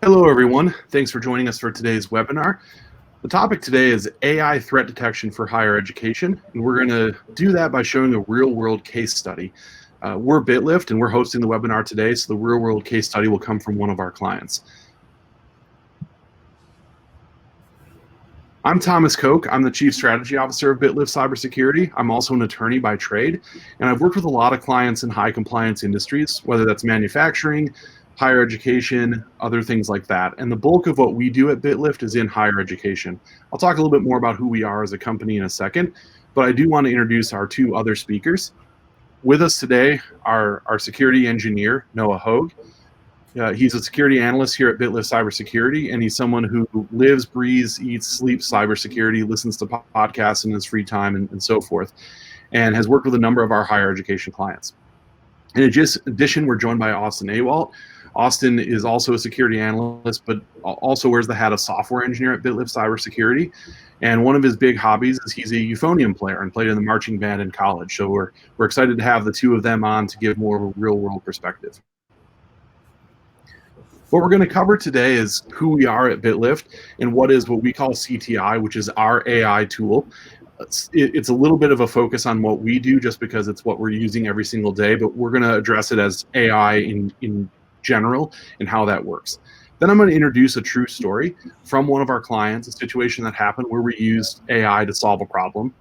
Hello, everyone. Thanks for joining us for today's webinar. The topic today is AI threat detection for higher education, and we're going to do that by showing a real-world case study. We're BitLift, and we're hosting the webinar today, so the real-world case study will come from one of our clients. I'm Thomas Koch. I'm the Chief Strategy Officer of BitLift Cybersecurity. I'm also an attorney by trade, and I've worked with a lot of clients in high compliance industries, whether that's manufacturing, higher education, other things like that. And the bulk of what we do at BitLift is in higher education. I'll talk a little bit more about who we are as a company in a second, but I do want to introduce our two other speakers. With us today are our security engineer, Noah Hogue. He's a security analyst here at BitLift Cybersecurity, and he's someone who lives, breathes, eats, sleeps cybersecurity, listens to podcasts in his free time, and so forth, and has worked with a number of our higher education clients. In addition, we're joined by Austin Awalt. Austin is also a security analyst, but also wears the hat of software engineer at BitLift Cybersecurity. And one of his big hobbies is he's a euphonium player and played in the marching band in college. So we're excited to have the two of them on to give more of a real-world perspective. What we're going to cover today is who we are at BitLift and what we call CTI, which is our AI tool. It's a little bit of a focus on what we do just because it's what we're using every single day, but we're going to address it as AI in general and how that works. Then I'm going to introduce a true story from one of our clients, a situation that happened where we used AI to solve a problem.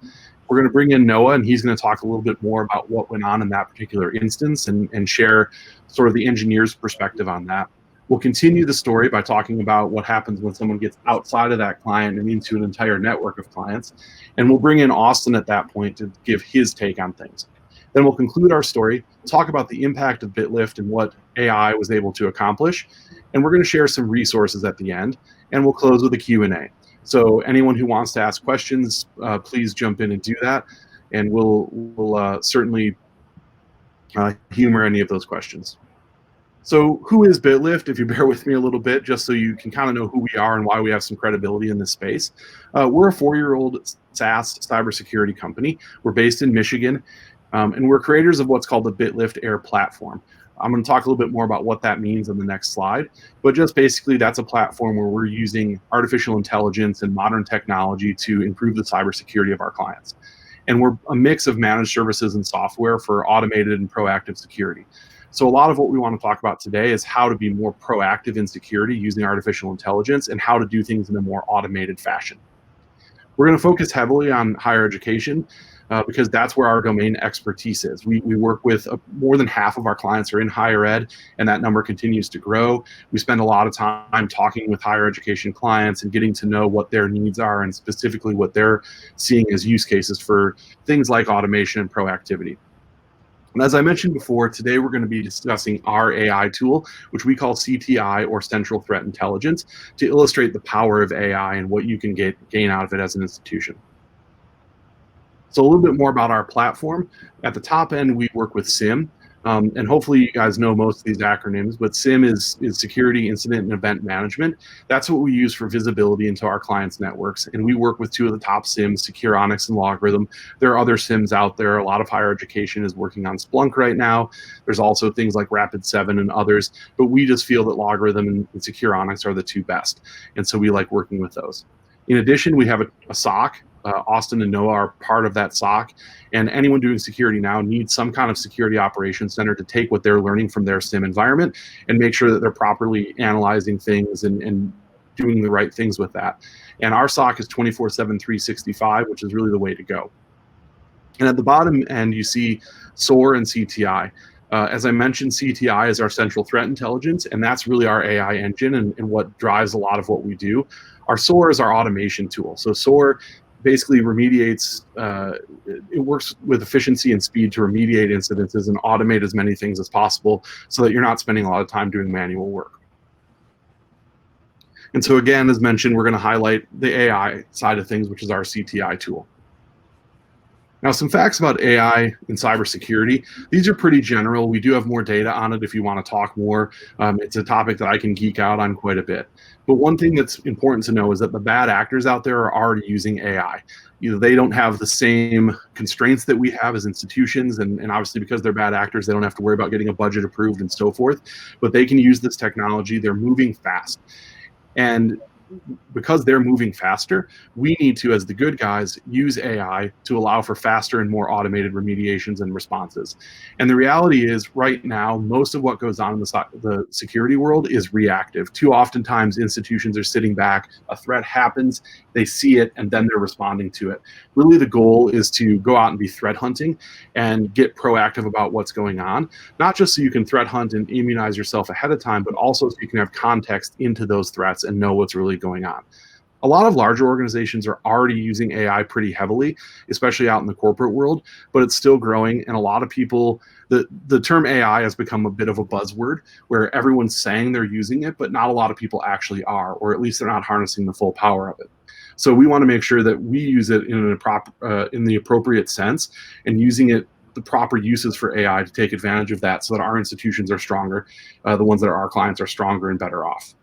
We're going to bring in Noah, and he's going to talk a little bit more about what went on in that particular instance and share sort of the engineer's perspective on that. We'll continue the story by talking about what happens when someone gets outside of that client and into an entire network of clients. And we'll bring in Austin at that point to give his take on things. Then we'll conclude our story, talk about the impact of BitLift and what AI was able to accomplish. And we're going to share some resources at the end, and we'll close with a Q&A. So anyone who wants to ask questions, please jump in and do that. And we'll certainly humor any of those questions. So who is BitLift, if you bear with me a little bit, just so you can kind of know who we are and why we have some credibility in this space. We're a 4-year-old SaaS cybersecurity company. We're based in Michigan, and we're creators of what's called the BitLift Air platform. I'm going to talk a little bit more about what that means in the next slide, but just basically that's a platform where we're using artificial intelligence and modern technology to improve the cybersecurity of our clients. And we're a mix of managed services and software for automated and proactive security. So a lot of what we want to talk about today is how to be more proactive in security using artificial intelligence and how to do things in a more automated fashion. We're going to focus heavily on higher education because that's where our domain expertise is. We work with more than half of our clients are in higher ed, and that number continues to grow. We spend a lot of time talking with higher education clients and getting to know what their needs are and specifically what they're seeing as use cases for things like automation and proactivity. And as I mentioned before, today we're going to be discussing our AI tool, which we call CTI, or Central Threat Intelligence, to illustrate the power of AI and what you can gain out of it as an institution. So a little bit more about our platform. At the top end, we work with SIM. And hopefully you guys know most of these acronyms, but SIM is Security, Incident, and Event Management. That's what we use for visibility into our clients' networks. And we work with two of the top SIMs, Secure Onyx and Logarithm. There are other SIMs out there. A lot of higher education is working on Splunk right now. There's also things like Rapid7 and others, but we just feel that Logarithm and Secure Onyx are the two best. And so we like working with those. In addition, we have a SOC. Austin and Noah are part of that SOC, and anyone doing security now needs some kind of security operations center to take what they're learning from their SIM environment and make sure that they're properly analyzing things and doing the right things with that. And our SOC is 24/7, 365, which is really the way to go. And at the bottom end, you see SOAR and CTI. As I mentioned, CTI is our Central Threat Intelligence, and that's really our AI engine and what drives a lot of what we do. Our SOAR is our automation tool. So SOAR basically remediates, it works with efficiency and speed to remediate incidences and automate as many things as possible so that you're not spending a lot of time doing manual work. And so again, as mentioned, we're going to highlight the AI side of things, which is our CTI tool. Now, some facts about AI in cybersecurity. These are pretty general. We do have more data on it if you want to talk more. It's a topic that I can geek out on quite a bit. But one thing that's important to know is that the bad actors out there are already using AI. They don't have the same constraints that we have as institutions, and obviously because they're bad actors, they don't have to worry about getting a budget approved and so forth. But they can use this technology. They're moving fast. And because they're moving faster, we need to, as the good guys, use AI to allow for faster and more automated remediations and responses. And the reality is, right now, most of what goes on in the security world is reactive. Too oftentimes, institutions are sitting back, a threat happens, they see it, and then they're responding to it. Really, the goal is to go out and be threat hunting and get proactive about what's going on, not just so you can threat hunt and immunize yourself ahead of time, but also so you can have context into those threats and know what's really going on. A lot of larger organizations are already using AI pretty heavily, especially out in the corporate world, but it's still growing. And a lot of people, the term AI has become a bit of a buzzword where everyone's saying they're using it, but not a lot of people actually are, or at least they're not harnessing the full power of it. So we want to make sure that we use it in the appropriate sense, and using it the proper uses for AI to take advantage of that so that our institutions are stronger, the ones that are our clients are stronger and better off.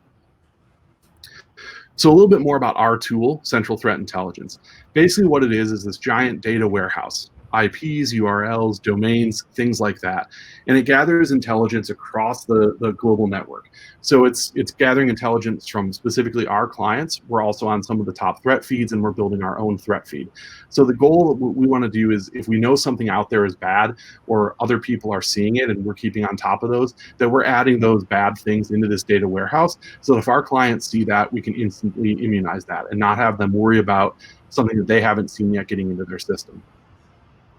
So a little bit more about our tool, Central Threat Intelligence. Basically what it is this giant data warehouse, IPs, URLs, domains, things like that. And it gathers intelligence across the global network. So it's gathering intelligence from specifically our clients. We're also on some of the top threat feeds, and we're building our own threat feed. So the goal that we want to do is, if we know something out there is bad or other people are seeing it and we're keeping on top of those, that we're adding those bad things into this data warehouse. So if our clients see that, we can instantly immunize that and not have them worry about something that they haven't seen yet getting into their system.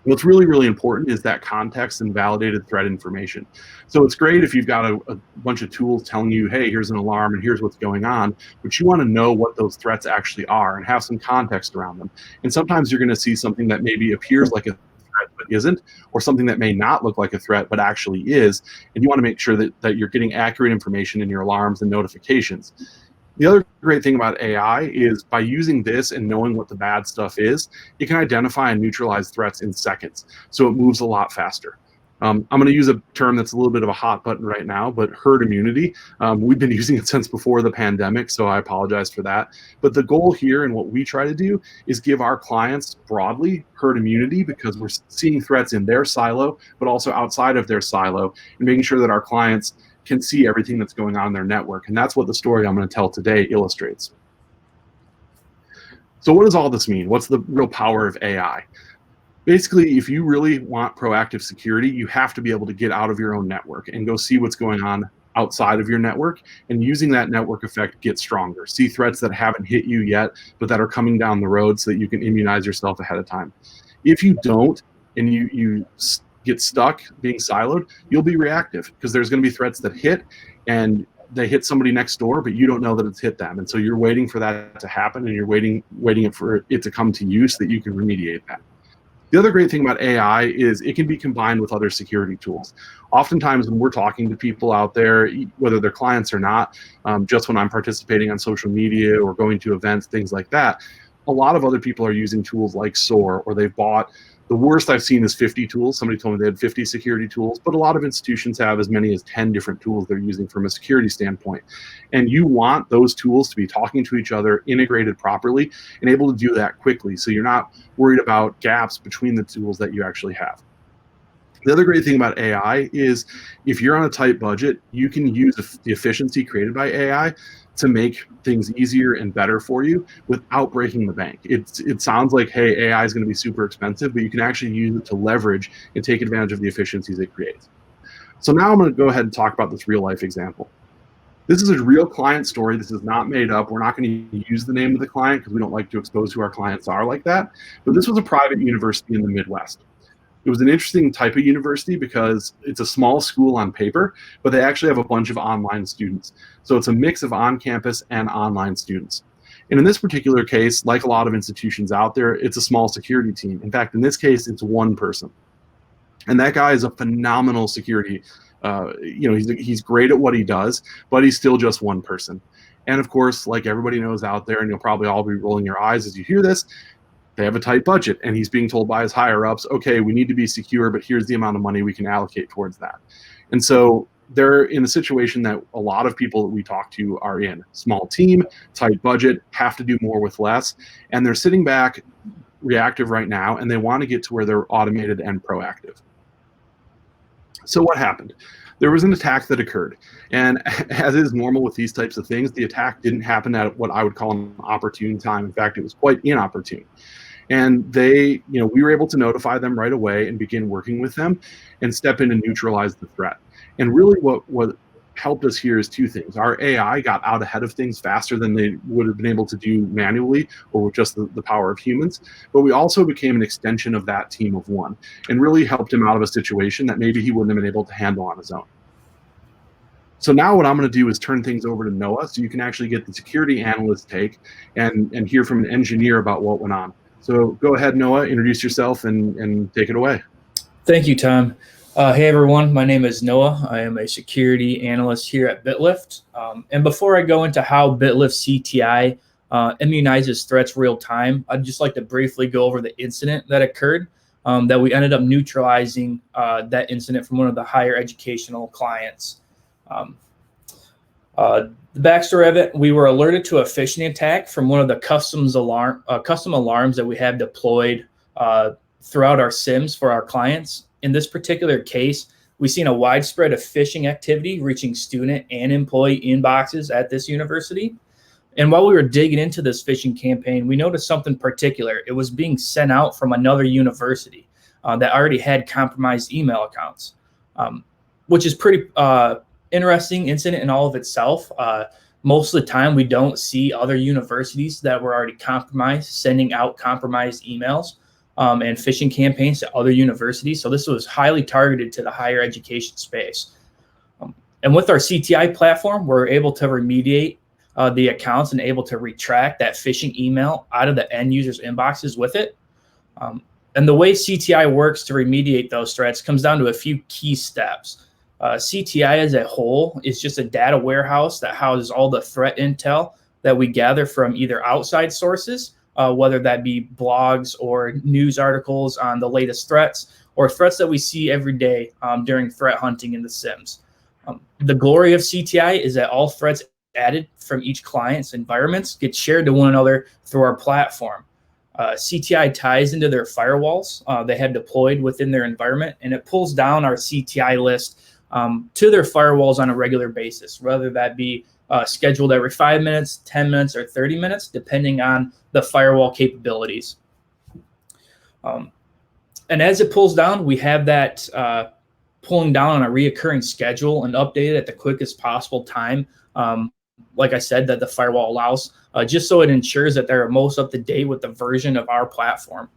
What's really, really important is that context and validated threat information. So it's great if you've got a bunch of tools telling you, hey, here's an alarm and here's what's going on, but you want to know what those threats actually are and have some context around them. And sometimes you're going to see something that maybe appears like a threat but isn't, or something that may not look like a threat but actually is. And you want to make sure that you're getting accurate information in your alarms and notifications. The other great thing about AI is, by using this and knowing what the bad stuff is, it can identify and neutralize threats in seconds. So it moves a lot faster. I'm going to use a term that's a little bit of a hot button right now, but herd immunity. We've been using it since before the pandemic, so I apologize for that. But the goal here and what we try to do is give our clients broadly herd immunity, because we're seeing threats in their silo, but also outside of their silo, and making sure that our clients can see everything that's going on in their network. And that's what the story I'm going to tell today illustrates. So what does all this mean? What's the real power of AI? Basically, if you really want proactive security, you have to be able to get out of your own network and go see what's going on outside of your network, and using that network effect, get stronger. See threats that haven't hit you yet, but that are coming down the road, so that you can immunize yourself ahead of time. If you don't, and you get stuck being siloed, you'll be reactive, because there's going to be threats that hit, and they hit somebody next door, but you don't know that it's hit them. And so you're waiting for that to happen, and you're waiting for it to come to you so that you can remediate that. The other great thing about AI is it can be combined with other security tools. Oftentimes when we're talking to people out there, whether they're clients or not, just when I'm participating on social media or going to events, things like that, a lot of other people are using tools like SOAR, or they've bought, the worst I've seen is 50 tools. Somebody told me they had 50 security tools, but a lot of institutions have as many as 10 different tools they're using from a security standpoint. And you want those tools to be talking to each other, integrated properly, and able to do that quickly, so you're not worried about gaps between the tools that you actually have. The other great thing about AI is, if you're on a tight budget, you can use the efficiency created by AI to make things easier and better for you without breaking the bank. It sounds like, hey, AI is going to be super expensive, but you can actually use it to leverage and take advantage of the efficiencies it creates. So now I'm going to go ahead and talk about this real life example. This is a real client story. This is not made up. We're not going to use the name of the client because we don't like to expose who our clients are like that. But this was a private university in the Midwest. It was an interesting type of university because it's a small school on paper, but they actually have a bunch of online students. So it's a mix of on-campus and online students. And in this particular case, like a lot of institutions out there, it's a small security team. In fact, in this case, it's one person. And that guy is a phenomenal security. He's great at what he does, but he's still just one person. And of course, like everybody knows out there, and you'll probably all be rolling your eyes as you hear this, They have a tight budget, and he's being told by his higher ups, okay, we need to be secure, but here's the amount of money we can allocate towards that. And so they're in a situation that a lot of people that we talk to are in. Small team, tight budget, have to do more with less, and they're sitting back reactive right now, and they want to get to where they're automated and proactive. So what happened? There was an attack that occurred, and as is normal with these types of things, the attack didn't happen at what I would call an opportune time. In fact, it was quite inopportune. And we were able to notify them right away and begin working with them and step in and neutralize the threat. And really what helped us here is two things. Our AI got out ahead of things faster than they would have been able to do manually or with just the power of humans. But we also became an extension of that team of one and really helped him out of a situation that maybe he wouldn't have been able to handle on his own. So now what I'm going to do is turn things over to Noah so you can actually get the security analyst take and hear from an engineer about what went on. So go ahead, Noah, introduce yourself and take it away. Thank you, Tom. Hey, everyone. My name is Noah. I am a security analyst here at BitLift. And before I go into how BitLift CTI immunizes threats real time, I'd just like to briefly go over the incident that occurred that we ended up neutralizing that incident from one of the higher educational clients. The backstory of it, we were alerted to a phishing attack from one of the custom alarms that we have deployed throughout our SIMs for our clients. In this particular case, we've seen a widespread of phishing activity reaching student and employee inboxes at this university. And while we were digging into this phishing campaign, we noticed something particular. It was being sent out from another university that already had compromised email accounts, which is pretty interesting incident in all of itself. Most of the time, we don't see other universities that were already compromised sending out compromised emails and phishing campaigns to other universities. So this was highly targeted to the higher education space. And with our CTI platform, we're able to remediate the accounts and able to retract that phishing email out of the end users' inboxes with it. And the way CTI works to remediate those threats comes down to a few key steps. CTI as a whole is just a data warehouse that houses all the threat intel that we gather from either outside sources, whether that be blogs or news articles on the latest threats or threats that we see every day during threat hunting in the SIMs. The glory of CTI is that all threats added from each client's environments get shared to one another through our platform. CTI ties into their firewalls they have deployed within their environment, and it pulls down our CTI list to their firewalls on a regular basis, whether that be scheduled every 5 minutes, 10 minutes, or 30 minutes, depending on the firewall capabilities. And as it pulls down, we have that pulling down on a reoccurring schedule and updated at the quickest possible time, like I said, that the firewall allows, just so it ensures that they're most up to date with the version of our platform.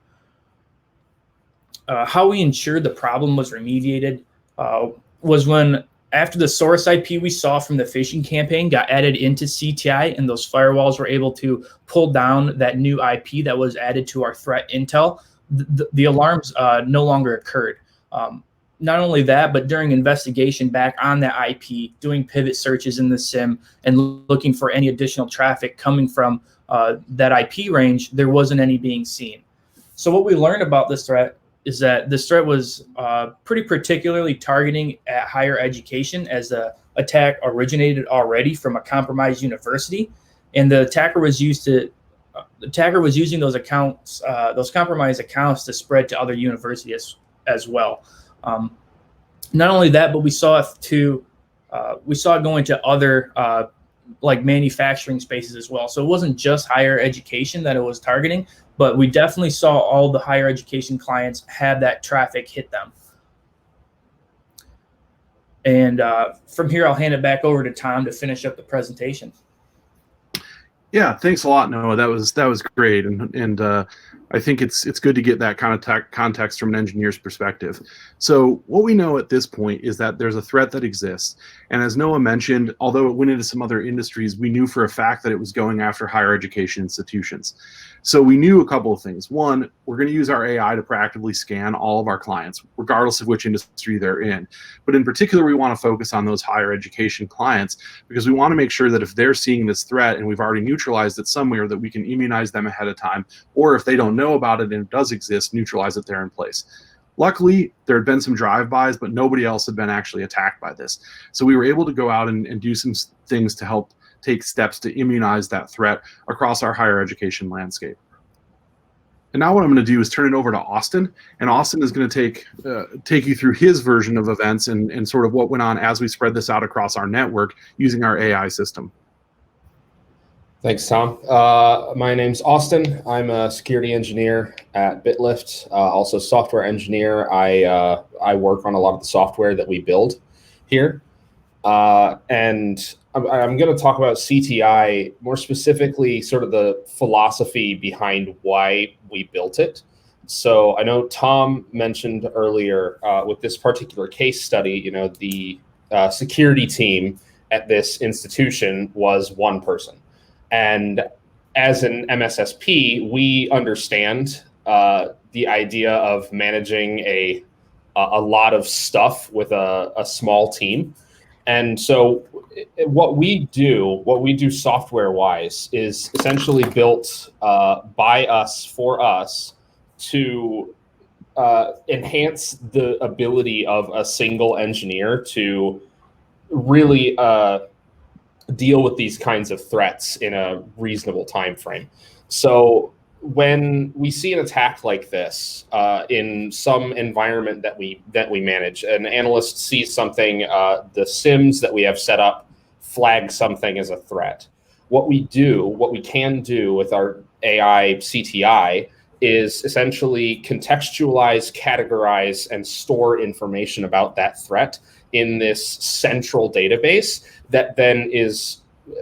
How we ensured the problem was remediated was when, after the source IP we saw from the phishing campaign got added into CTI, and those firewalls were able to pull down that new IP that was added to our threat intel, the alarms no longer occurred. Not only that, but during investigation back on that IP, doing pivot searches in the SIM and looking for any additional traffic coming from that IP range, there wasn't any being seen. So what we learned about this threat is that this threat was pretty particularly targeting at higher education, as the attack originated already from a compromised university, and the attacker was using those accounts, those compromised accounts, to spread to other universities as well. Not only that, but we saw it going to other like manufacturing spaces as well. So it wasn't just higher education that it was targeting, but we definitely saw all the higher education clients have that traffic hit them. And from here, I'll hand it back over to Tom to finish up the presentation. Yeah, thanks a lot, Noah. That was great, and I think it's good to get that kind of context from an engineer's perspective. So what we know at this point is that there's a threat that exists, and as Noah mentioned, although it went into some other industries, we knew for a fact that it was going after higher education institutions. So we knew a couple of things. One, we're going to use our AI to proactively scan all of our clients, regardless of which industry they're in. But in particular, we want to focus on those higher education clients because we want to make sure that if they're seeing this threat and we've already neutralized it somewhere, that we can immunize them ahead of time, or if they don't know know about it and it does exist, neutralize it there in place. Luckily, there had been some drive-bys, but nobody else had been actually attacked by this. So we were able to go out and do some things to help take steps to immunize that threat across our higher education landscape. And now what I'm going to do is turn it over to Austin, and Austin is going to take you through his version of events and sort of what went on as we spread this out across our network using our AI system. Thanks, Tom. My name's Austin. I'm a security engineer at BitLift, also software engineer. I work on a lot of the software that we build here. And I'm going to talk about CTI, more specifically sort of the philosophy behind why we built it. So I know Tom mentioned earlier with this particular case study, the security team at this institution was one person. And as an MSSP, we understand the idea of managing a lot of stuff with a small team. And so what we do software-wise is essentially built by us, for us, to enhance the ability of a single engineer to really deal with these kinds of threats in a reasonable time frame. So when we see an attack like this in some environment that we manage, an analyst sees something, the SIMs that we have set up flag something as a threat. What we can do with our AI CTI is essentially contextualize, categorize, and store information about that threat in this central database that then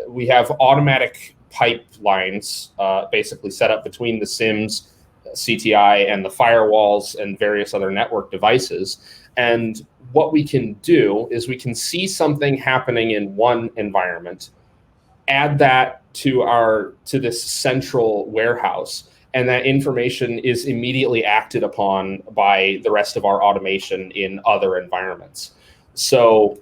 we have automatic pipelines basically set up between the SIMs, CTI, and the firewalls and various other network devices. And what we can do is we can see something happening in one environment, add that to this central warehouse, and that information is immediately acted upon by the rest of our automation in other environments. So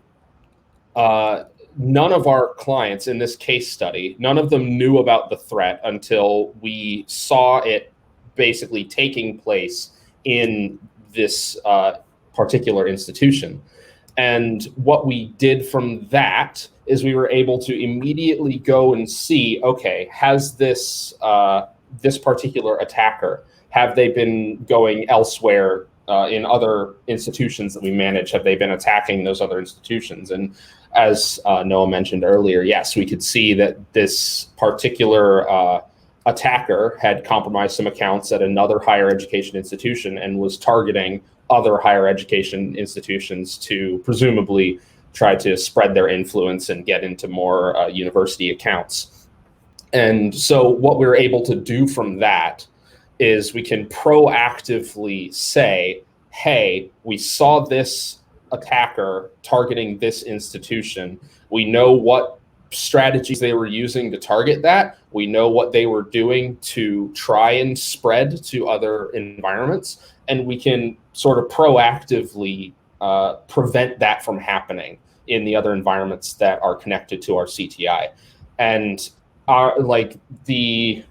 none of our clients in this case study, none of them knew about the threat until we saw it basically taking place in this particular institution. And what we did from that is we were able to immediately go and see, okay, has this particular attacker, have they been going elsewhere in other institutions that we manage? Have they been attacking those other institutions? And as Noah mentioned earlier, yes, we could see that this particular attacker had compromised some accounts at another higher education institution and was targeting other higher education institutions to presumably try to spread their influence and get into more university accounts. And so what we're able to do from that is we can proactively say, hey, we saw this attacker targeting this institution. We know what strategies they were using to target that. We know what they were doing to try and spread to other environments. And we can sort of proactively prevent that from happening in the other environments that are connected to our CTI. And the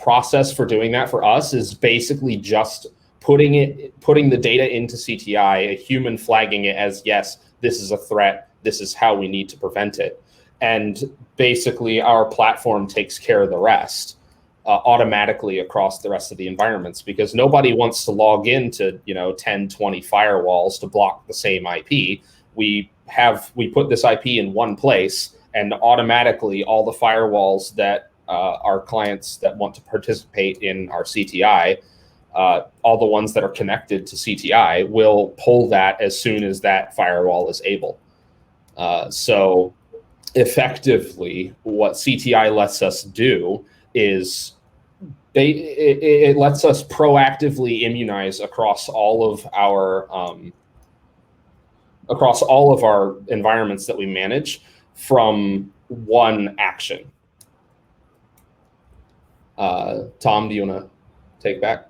process for doing that for us is basically just putting the data into CTI, a human flagging it as, yes, this is a threat, this is how we need to prevent it. And basically our platform takes care of the rest automatically across the rest of the environments, because nobody wants to log into 10, 20 firewalls to block the same IP. We put this IP in one place, and automatically all the firewalls that our clients that want to participate in our CTI, all the ones that are connected to CTI, will pull that as soon as that firewall is able. So effectively, what CTI lets us do is it lets us proactively immunize across all of our environments that we manage from one action. Tom, do you want to take back?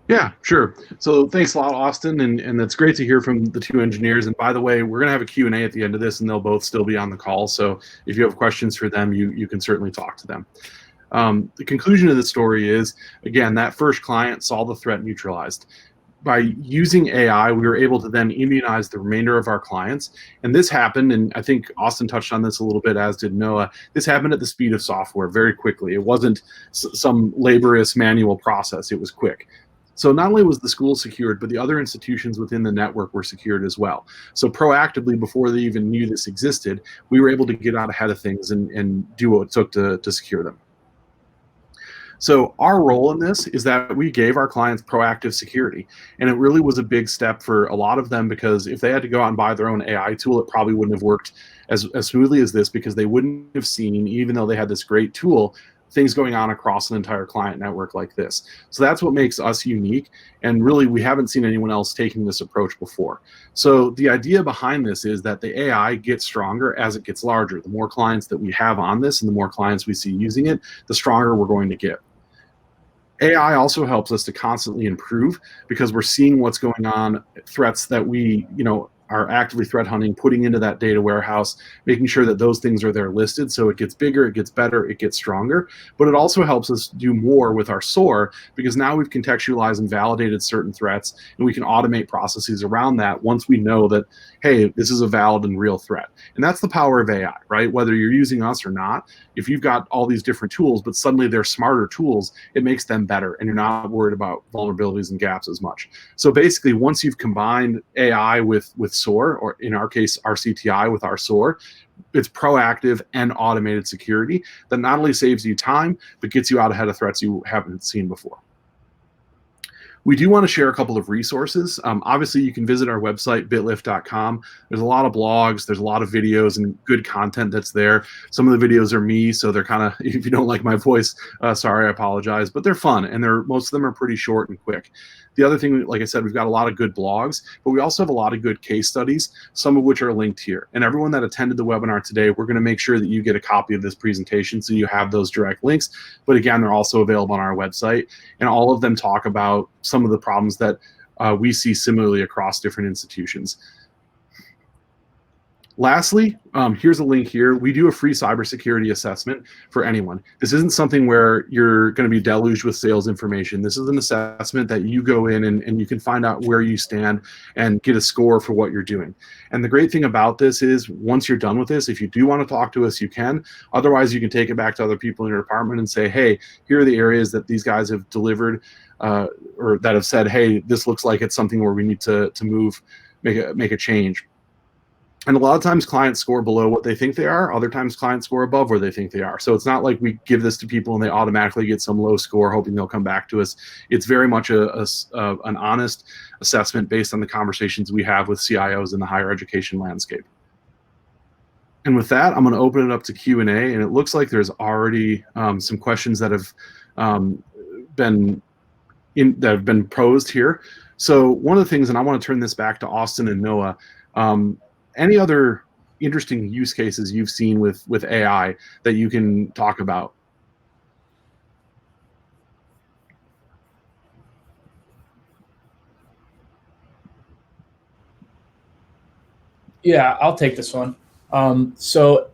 Yeah, sure. So thanks a lot, Austin, and it's great to hear from the two engineers. And by the way, we're going to have a Q&A at the end of this, and they'll both still be on the call. So if you have questions for them, you can certainly talk to them. The conclusion of the story is, again, that first client saw the threat neutralized. By using AI, we were able to then immunize the remainder of our clients. And this happened, and I think Austin touched on this a little bit, as did Noah. This happened at the speed of software very quickly. It wasn't some laborious manual process. It was quick. So not only was the school secured, but the other institutions within the network were secured as well. So proactively, before they even knew this existed, we were able to get out ahead of things and do what it took to secure them. So our role in this is that we gave our clients proactive security. And it really was a big step for a lot of them, because if they had to go out and buy their own AI tool, it probably wouldn't have worked as smoothly as this, because they wouldn't have seen, even though they had this great tool, things going on across an entire client network like this. So that's what makes us unique. And really, we haven't seen anyone else taking this approach before. So the idea behind this is that the AI gets stronger as it gets larger. The more clients that we have on this and the more clients we see using it, the stronger we're going to get. AI also helps us to constantly improve, because we're seeing what's going on, threats that we, are actively threat hunting, putting into that data warehouse, making sure that those things are there listed. So it gets bigger, it gets better, it gets stronger. But it also helps us do more with our SOAR, because now we've contextualized and validated certain threats, and we can automate processes around that once we know that, hey, this is a valid and real threat. And that's the power of AI, right? Whether you're using us or not, if you've got all these different tools, but suddenly they're smarter tools, it makes them better, and you're not worried about vulnerabilities and gaps as much. So basically, once you've combined AI with SOAR, or in our case, our CTI with our SOAR, it's proactive and automated security that not only saves you time, but gets you out ahead of threats you haven't seen before. We do want to share a couple of resources. Obviously, you can visit our website, bitlift.com. There's a lot of blogs, there's a lot of videos and good content that's there. Some of the videos are me, so they're kind of, if you don't like my voice, sorry, I apologize, but they're fun, and most of them are pretty short and quick. The other thing, like I said, we've got a lot of good blogs, but we also have a lot of good case studies, some of which are linked here. And everyone that attended the webinar today, we're going to make sure that you get a copy of this presentation so you have those direct links. But again, they're also available on our website, and all of them talk about some of the problems that we see similarly across different institutions. Lastly, here's a link here. We do a free cybersecurity assessment for anyone. This isn't something where you're going to be deluged with sales information. This is an assessment that you go in and you can find out where you stand and get a score for what you're doing. And the great thing about this is, once you're done with this, if you do want to talk to us, you can. Otherwise, you can take it back to other people in your department and say, hey, here are the areas that these guys have delivered or that have said, hey, this looks like it's something where we need to move, make a change. And a lot of times clients score below what they think they are. Other times clients score above where they think they are. So it's not like we give this to people and they automatically get some low score hoping they'll come back to us. It's very much an honest assessment based on the conversations we have with CIOs in the higher education landscape. And with that, I'm going to open it up to Q&A. And it looks like there's already some questions that have been posed here. So one of the things, and I want to turn this back to Austin and Noah, any other interesting use cases you've seen with AI that you can talk about? Yeah, I'll take this one. So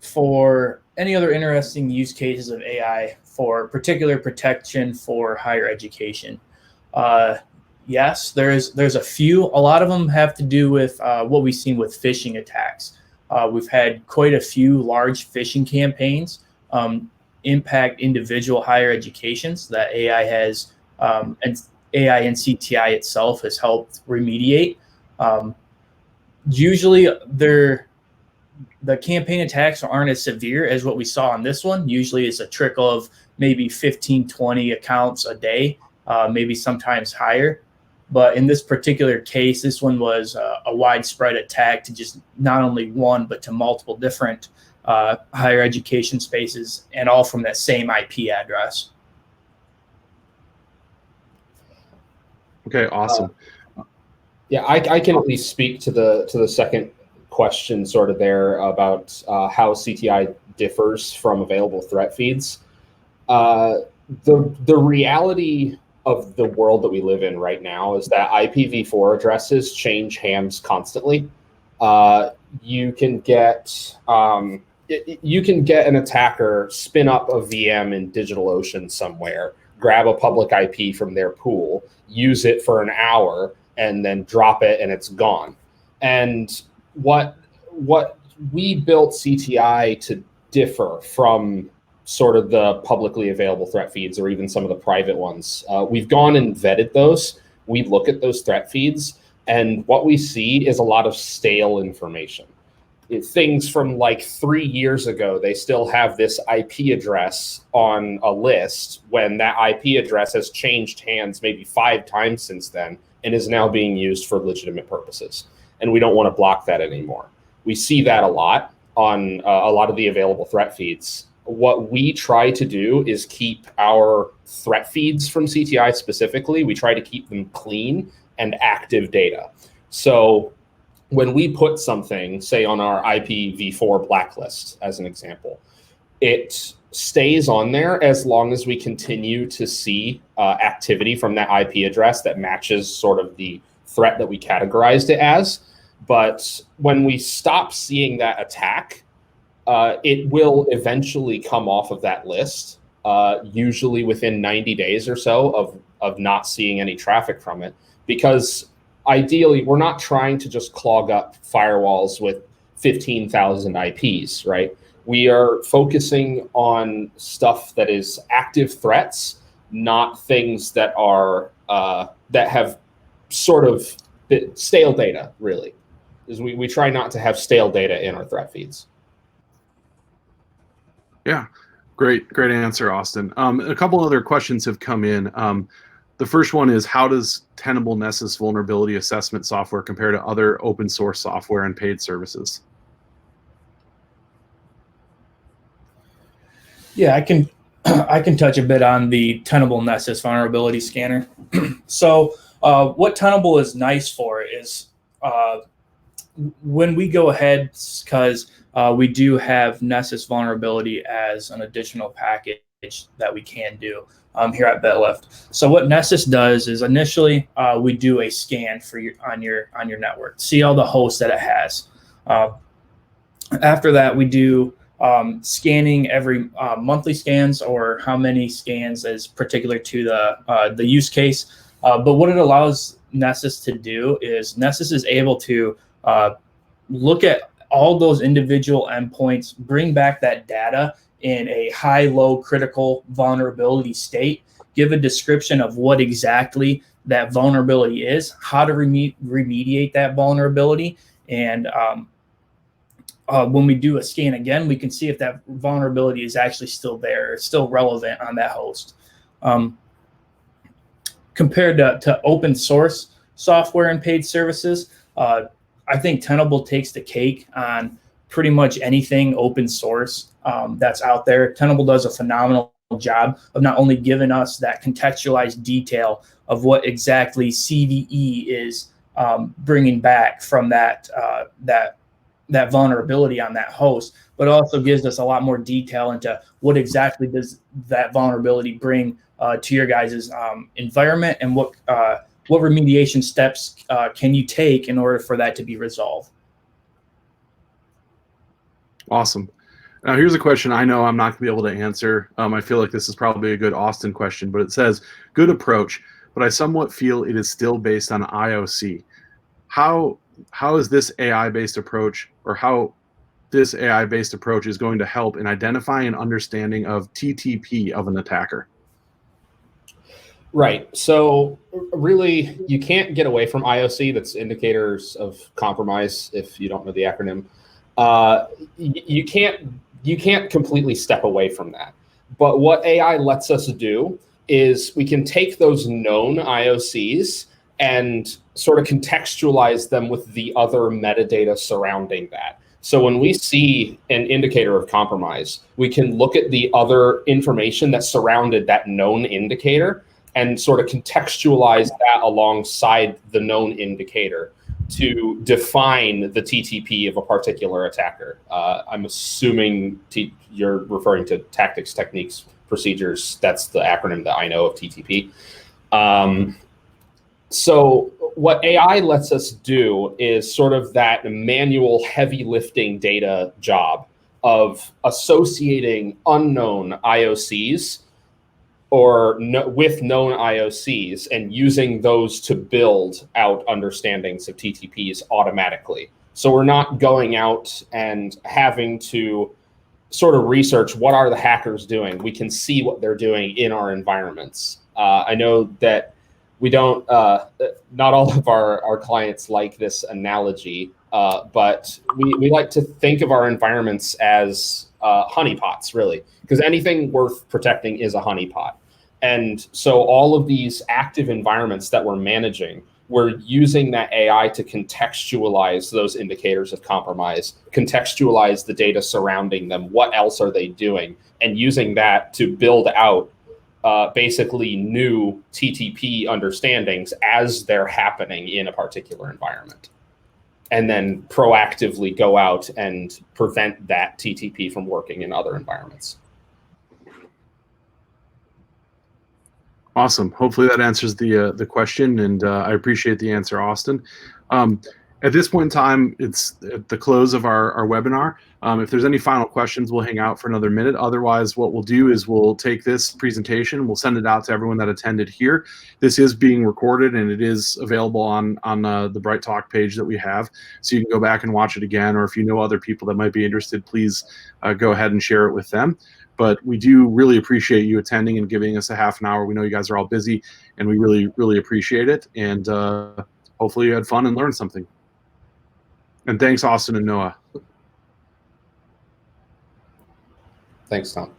for any other interesting use cases of AI for particular protection for higher education, yes, there's a few. A lot of them have to do with what we've seen with phishing attacks. We've had quite a few large phishing campaigns impact individual higher educations that AI has, and AI and CTI itself has helped remediate. Usually, the campaign attacks aren't as severe as what we saw on this one. Usually, it's a trickle of maybe 15, 20 accounts a day, maybe sometimes higher. But in this particular case, this one was a widespread attack to just not only one, but to multiple different higher education spaces, and all from that same IP address. Okay, awesome. Yeah, I can at least speak to the second question sort of there about how CTI differs from available threat feeds. The reality of the world that we live in right now is that IPv4 addresses change hands constantly. You can get you can get an attacker spin up a VM in DigitalOcean somewhere, grab a public IP from their pool, use it for an hour, and then drop it, and it's gone. And what we built CTI to differ from sort of the publicly available threat feeds or even some of the private ones. We've gone and vetted those. We look at those threat feeds, and what we see is a lot of stale information. Things from like 3 years ago, they still have this IP address on a list when that IP address has changed hands maybe 5 times since then and is now being used for legitimate purposes. And we don't want to block that anymore. We see that a lot on a lot of the available threat feeds. What we try to do is keep our threat feeds from CTI specifically, we try to keep them clean and active data. So when we put something, say on our IPv4 blacklist, as an example, it stays on there as long as we continue to see activity from that IP address that matches sort of the threat that we categorized it as. But when we stop seeing that attack, it will eventually come off of that list, usually within 90 days or so of not seeing any traffic from it. Because ideally, we're not trying to just clog up firewalls with 15,000 IPs, right? We are focusing on stuff that is active threats, not things that are that have sort of stale data, really. We try not to have stale data in our threat feeds. Yeah, great answer, Austin. A couple other questions have come in. The first one is, how does Tenable Nessus vulnerability assessment software compare to other open source software and paid services? Yeah, I can touch a bit on the Tenable Nessus vulnerability scanner. So what Tenable is nice for is when we go ahead, because we do have Nessus vulnerability as an additional package that we can do here at BitLift. So what Nessus does is initially we do a scan for on your network, see all the hosts that it has. After that, we do scanning every monthly scans, or how many scans is particular to the use case. But what it allows Nessus to do is Nessus is able to look at all those individual endpoints, bring back that data in a high, low, critical vulnerability state, give a description of what exactly that vulnerability is, how to remediate that vulnerability, and when we do a scan again, we can see if that vulnerability is actually still there, still relevant on that host. Compared to open source software and paid services, I think Tenable takes the cake on pretty much anything open source that's out there. Tenable does a phenomenal job of not only giving us that contextualized detail of what exactly CVE is bringing back from that vulnerability on that host, but also gives us a lot more detail into what exactly does that vulnerability bring to your guys' environment, and what remediation steps can you take in order for that to be resolved. Awesome. Now here's a question I know I'm not going to be able to answer. I feel like this is probably a good Austin question, but it says, good approach, but I somewhat feel it is still based on IOC. How is this AI-based approach, or how this AI-based approach is going to help in identifying and understanding of TTP of an attacker? Right. So really, you can't get away from IOC. That's indicators of compromise. If you don't know the acronym, you can't completely step away from that. But what AI lets us do is we can take those known IOCs and sort of contextualize them with the other metadata surrounding that. So when we see an indicator of compromise, we can look at the other information that surrounded that known indicator and sort of contextualize that alongside the known indicator to define the TTP of a particular attacker. I'm assuming you're referring to tactics, techniques, procedures. That's the acronym that I know of TTP. So what AI lets us do is sort of that manual heavy lifting data job of associating unknown IOCs with known IOCs and using those to build out understandings of TTPs automatically. So we're not going out and having to sort of research what are the hackers doing. We can see what they're doing in our environments. I know that we don't, not all of our clients like this analogy, but we like to think of our environments as honeypots, really, because anything worth protecting is a honeypot. And so all of these active environments that we're managing, we're using that AI to contextualize those indicators of compromise, contextualize the data surrounding them. What else are they doing? And using that to build out basically new TTP understandings as they're happening in a particular environment. And then proactively go out and prevent that TTP from working in other environments. Awesome. Hopefully that answers the question, and I appreciate the answer, Austin. At this point in time, it's at the close of our webinar. If there's any final questions, we'll hang out for another minute. Otherwise, what we'll do is we'll take this presentation, we'll send it out to everyone that attended here. This is being recorded, and it is available on the Bright Talk page that we have, so you can go back and watch it again, or if you know other people that might be interested, please go ahead and share it with them. But we do really appreciate you attending and giving us a half an hour. We know you guys are all busy, and we really, really appreciate it. And hopefully you had fun and learned something. And thanks, Austin and Noah. Thanks, Tom.